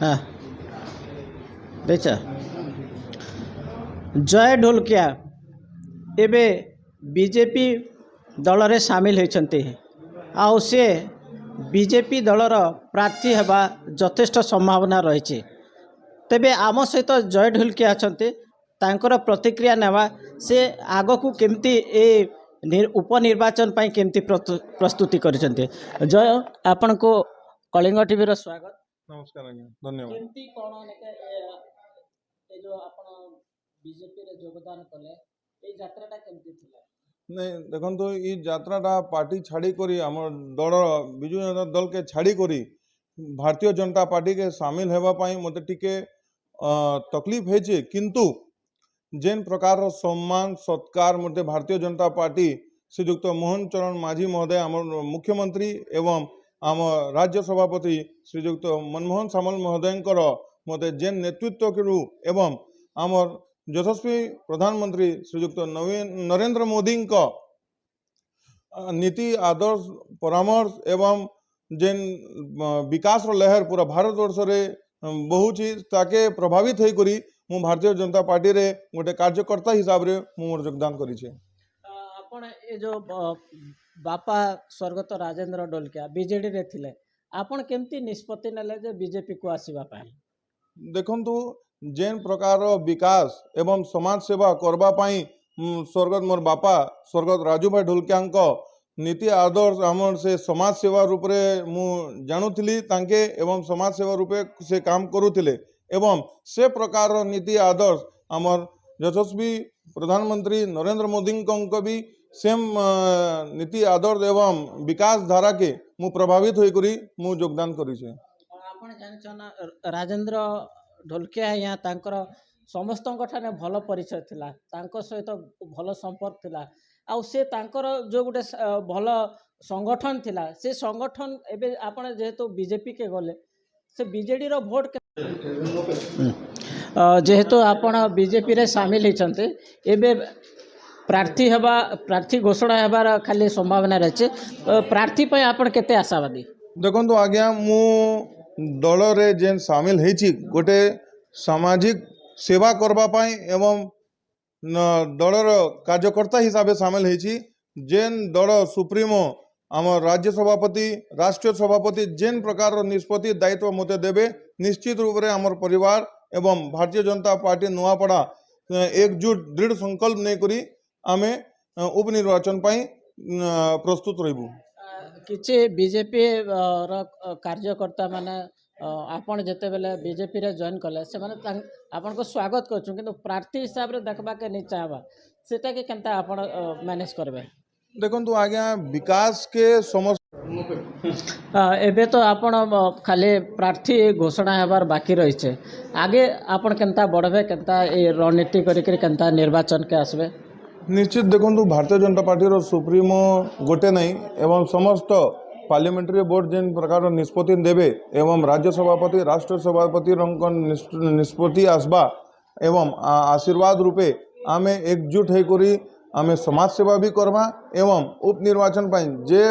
हाँ बेचा जय ढोलकिया एबे बीजेपी दल रे सामिल होती आउ से बीजेपी दलर प्रार्थी हेबा यथेष्ट संभावना रही तेबे आम सहित जय ढोलकिया अच्छा तांकर प्रतिक्रिया नेवा से आग को केमती उपनिर्वाचन पाई केमती प्रस्तुति करिसेंते। जय आपण को कलिंग टीवी रो स्वागत। नमस्कार आज्ञा धन्यवाद। केमती कोन ए जो आपण बीजेपी रे योगदान कले ए यात्राटा केमती थिला? नहीं देखो ये यात्राटा पार्टी छाड़ी करी आम दल विजु जनता दल के छाड़ी करी भारतीय जनता पार्टी के सामिल हेबा पाई मते टिके तकलीफ है किंतु जेन प्रकार सम्मान सत्कार मते भारतीय जनता पार्टी श्रीयुक्त मोहन चरण माझी महोदय आम मुख्यमंत्री एवं आम राज्य सभापति श्रीयुक्त मनमोहन सामल महोदय मते जेन नेतृत्व करू एवं आमर यशस्वी प्रधानमंत्री श्रीयुक्त नरेंद्र मोदी नीति आदर्श परामर्श एवं जेन विकास लहर पूरा भारत वर्ष रे बहुची ताके प्रभावित होई करी मु भारतीय जनता पार्टी रे गोटे कार्यकर्ता हिसाब रे मु मोर योगदान करी छे। आपण ए जो बापा स्वर्गत राजेंद्र ढोलकिया बीजेडी रे थिले आपण केमती निष्पत्ति नेले जे बीजेपी को आसीबा पाई? देखंतु जेन प्रकार विकास एवं समाज सेवा करबा पाई स्वर्गत मोर बापा स्वर्गत राजू भाई ढोलकिया नीति आदर्श आमर से समाज सेवा रूप रे मु जानुथिली तांके एवं समाज सेवा रूपे से काम करुथिले एवं से प्रकार नीति आदर्श आमर यशस्वी प्रधानमंत्री नरेंद्र मोदी को भी सेम नीति आदर्श एवं विकास धारा के मु प्रभावित होई करी मु योगदान करी छे। आपण जान राजेंद्र ढोलकिया यहाँ तांकर समस्त ठाने भल परिचय थिला तांको सहित भल संपर्क थिला आउ से तांकर जो गोटे भल संगठन थिला से संगठन एबे आपण जेहेतु बीजेपी के गले से बीजेडी रो वोट जेहेतु आपण बीजेपी रे सामिल होइछन्ते एबे प्रार्थी घोषणा हेबार खाली संभावना रही प्रार्थी पे आपण केते आशावादी? देखो आज्ञा मु दल रे जेन सामिल होइछि गोटे सामाजिक सेवा करबा पाई एवं दलर कार्यकर्ता हिसाब से सामिल होइछि जेन दल सुप्रीमो आम राज्य सभापति राष्ट्रीय सभापति जेन प्रकार निष्पत्ति दायित्व मते देबे निश्चित रूप से आमर परिवार एवं भारतीय जनता पार्टी नुआपड़ा एकजुट दृढ़ संकल्प नहीं करी आमे उपनिर्वाचन पाई प्रस्तुत रहबू। किछि बीजेपी कार्यकर्ता माने आपण जेते बेले बीजेपी रे जॉइन कले से माने आपण को स्वागत करछु किंतु प्रार्थी हिसाब रे देखबा के नहीं चाहबा सेटा के केनता आपण मैनेज करबे? देखंतु आज्ञा विकास के समस्या एबे तो आपण खाली प्रार्थी घोषणा हेबार बाकी रही छे आगे आपण केनता बढ़बे केनता ए रणनीति करी केनता निर्वाचन के आसबे? निश्चित देखो भारतीय जनता पार्टी रो सुप्रीमो गोटे नहीं एवं समस्त पार्लियामेंट्री बोर्ड जेन प्रकार निष्पत्ति देवे एवं राज्य सभापति राष्ट्र सभापति निष्पत्ति आसबा एवं आशीर्वाद रूपे आमे एकजुट होकर आमे समाज सेवा भी करवा एवं उपनिर्वाचन पाई जे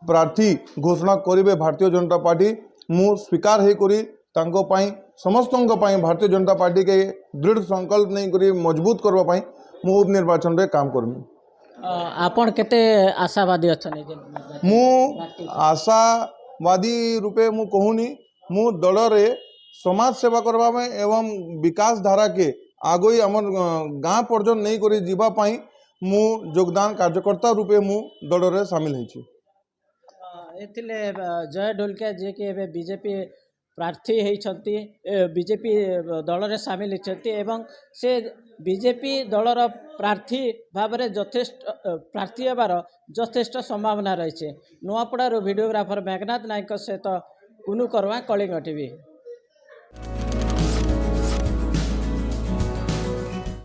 प्रार्थी घोषणा करिवे भारतीय जनता पार्टी मु स्वीकार होकर तांको पाई समस्तों पाई भारतीय जनता पार्टी के दृढ़ संकल्प नहीं करी मजबूत करबा पाई मु उपनिर्वाचन रे काम करमी। आपण केते आशावादी अछन? मु आशावादी रूपे मु कहूनी मु दल रे समाज सेवा करबा में एवं विकास धारा के आगोई हमर गाँ पर्यटन नहीं करी जीवा पाई मु योगदान कार्यकर्ता रूपे मु दल रे शामिल होइछि। एथिले जय ढोलकिया जे कि एबे बीजेपी प्रार्थी होइछन्ति बीजेपी दल रे शामिल होइछन्ति एवं से बीजेपी दलर प्रार्थी भाव में यथेष्ट प्रार्थी हेबार यथेष्ट संभावना रही है। नुआपड़ार वीडियोग्राफर मेघनाथ नायक सहित कुनु करवा कलिंग टीवी।